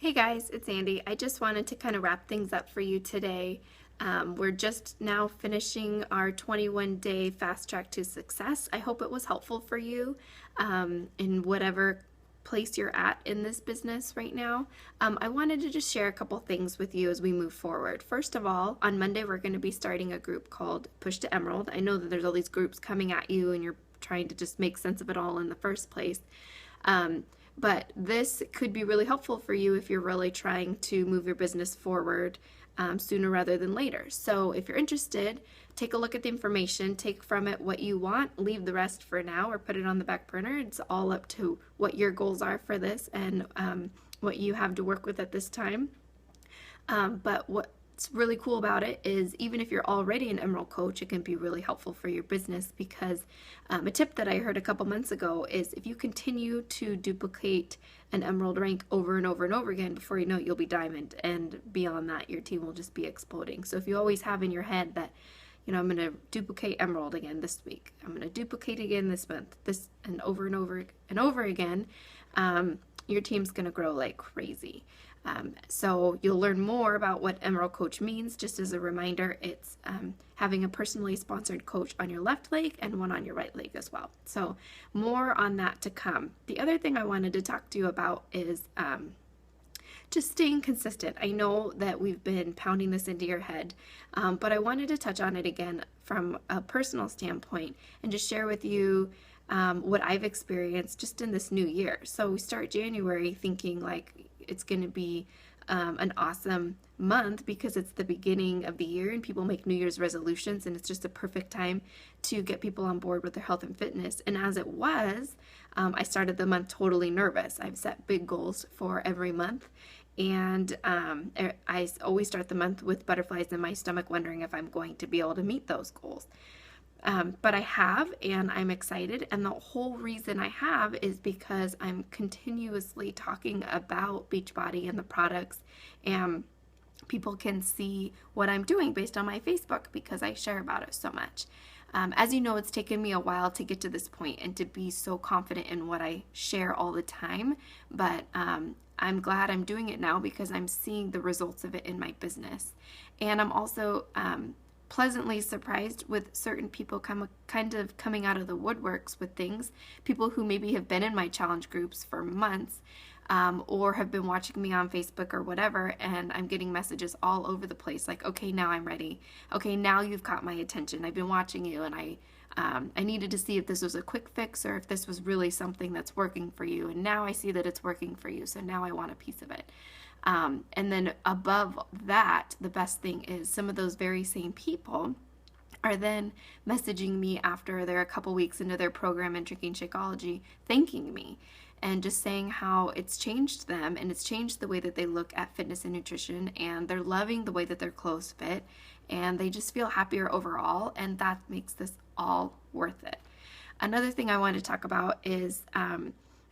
Hey guys, it's Andy. I just wanted to kind of wrap things up for you today. We're just now finishing our 21-day fast track to success. I hope it was helpful for you in whatever place you're at in this business right now. I wanted to just share a couple things with you as we move forward. First of all, on Monday, we're going to be starting a group called Push to Emerald. I know that there's all these groups coming at you and you're trying to just make sense of it all in the first place. But this could be really helpful for you if you're really trying to move your business forward sooner rather than later. So if you're interested, take a look at the information, take from it what you want, leave the rest for now or put it on the back burner. It's all up to what your goals are for this and what you have to work with at this time. But what's really cool about it is even if you're already an Emerald coach, it can be really helpful for your business because a tip that I heard a couple months ago is if you continue to duplicate an Emerald rank over and over and over again, before you know it, you'll be Diamond, and beyond that, your team will just be exploding. So if you always have in your head that, I'm going to duplicate Emerald again this week, I'm going to duplicate again this month, this and over and over again, your team's going to grow like crazy. So you'll learn more about what Emerald Coach means. Just as a reminder, it's having a personally sponsored coach on your left leg and one on your right leg as well. So more on that to come. The other thing I wanted to talk to you about is just staying consistent. I know that we've been pounding this into your head, but I wanted to touch on it again from a personal standpoint and just share with you what I've experienced just in this new year. So we start January thinking like it's going to be an awesome month because it's the beginning of the year and people make New Year's resolutions, and it's just a perfect time to get people on board with their health and fitness. And as it was, I started the month totally nervous. I've set big goals for every month, and I always start the month with butterflies in my stomach, wondering if I'm going to be able to meet those goals. But I have, and I'm excited. And the whole reason I have is because I'm continuously talking about Beachbody and the products, and people can see what I'm doing based on my Facebook because I share about it so much. As you know, it's taken me a while to get to this point and to be so confident in what I share all the time, but I'm glad I'm doing it now because I'm seeing the results of it in my business. And I'm also pleasantly surprised with certain people kind of coming out of the woodworks with things, people who maybe have been in my challenge groups for months or have been watching me on Facebook or whatever, and I'm getting messages all over the place like, okay, now I'm ready. Okay, now you've caught my attention. I've been watching you, and I needed to see if this was a quick fix or if this was really something that's working for you, and now I see that it's working for you, so now I want a piece of it. And then above that, the best thing is some of those very same people are then messaging me after they're a couple weeks into their program in Drinking Shakeology, thanking me and just saying how it's changed them and it's changed the way that they look at fitness and nutrition, and they're loving the way that their clothes fit, and they just feel happier overall, and that makes this all worth it. Another thing I want to talk about is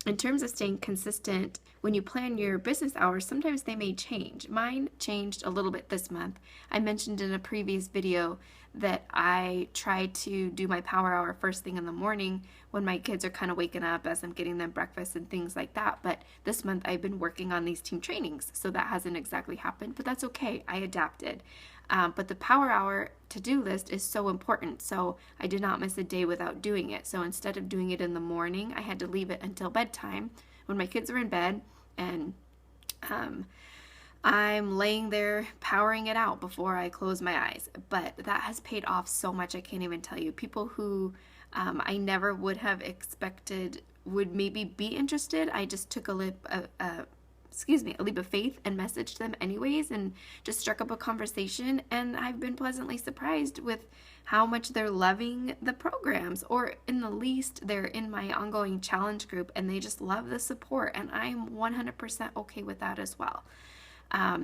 in terms of staying consistent, when you plan your business hours, sometimes they may change. Mine changed a little bit this month. I mentioned in a previous video that I try to do my power hour first thing in the morning when my kids are kind of waking up as I'm getting them breakfast and things like that. But this month I've been working on these team trainings, so that hasn't exactly happened, but that's okay. I adapted. But the power hour to-do list is so important, so I did not miss a day without doing it. So instead of doing it in the morning, I had to leave it until bedtime when my kids are in bed, and I'm laying there powering it out before I close my eyes. But that has paid off so much, I can't even tell you. People who I never would have expected would maybe be interested, I just took a leap of faith and messaged them anyways and just struck up a conversation, and I've been pleasantly surprised with how much they're loving the programs, or in the least they're in my ongoing challenge group and they just love the support, and I'm 100% okay with that as well.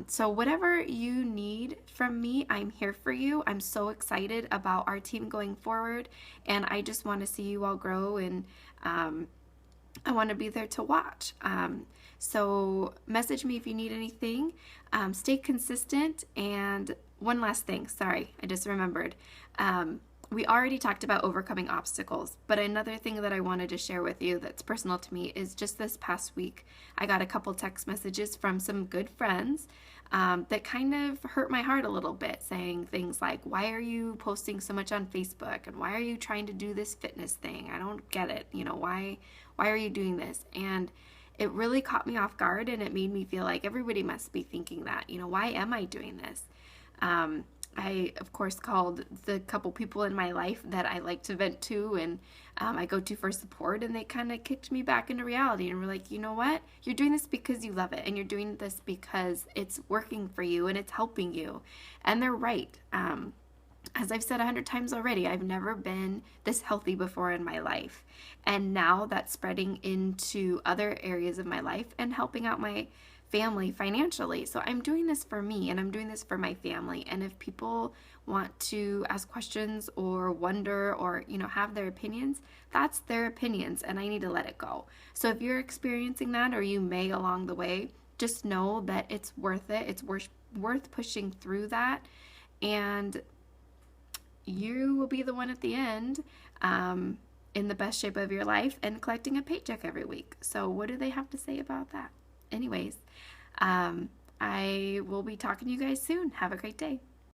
So whatever you need from me, I'm here for you. I'm so excited about our team going forward, and I just want to see you all grow, and I want to be there to watch. So message me if you need anything. Stay consistent. And one last thing, sorry, I just remembered. we already talked about overcoming obstacles, but another thing that I wanted to share with you that's personal to me is just this past week, I got a couple text messages from some good friends that kind of hurt my heart a little bit, saying things like, why are you posting so much on Facebook? And why are you trying to do this fitness thing? I don't get it. Why are you doing this? And it really caught me off guard, and it made me feel like everybody must be thinking that, why am I doing this? I, of course, called the couple people in my life that I like to vent to and I go to for support, and they kind of kicked me back into reality and were like, you know what? You're doing this because you love it, and you're doing this because it's working for you and it's helping you. And they're right. As I've said 100 times already, I've never been this healthy before in my life. And now that's spreading into other areas of my life and helping out my family financially. So I'm doing this for me, and I'm doing this for my family. And if people want to ask questions or wonder or, have their opinions, that's their opinions, and I need to let it go. So if you're experiencing that, or you may along the way, just know that it's worth it. It's worth pushing through that. And you will be the one at the end in the best shape of your life and collecting a paycheck every week. So what do they have to say about that? Anyways, I will be talking to you guys soon. Have a great day.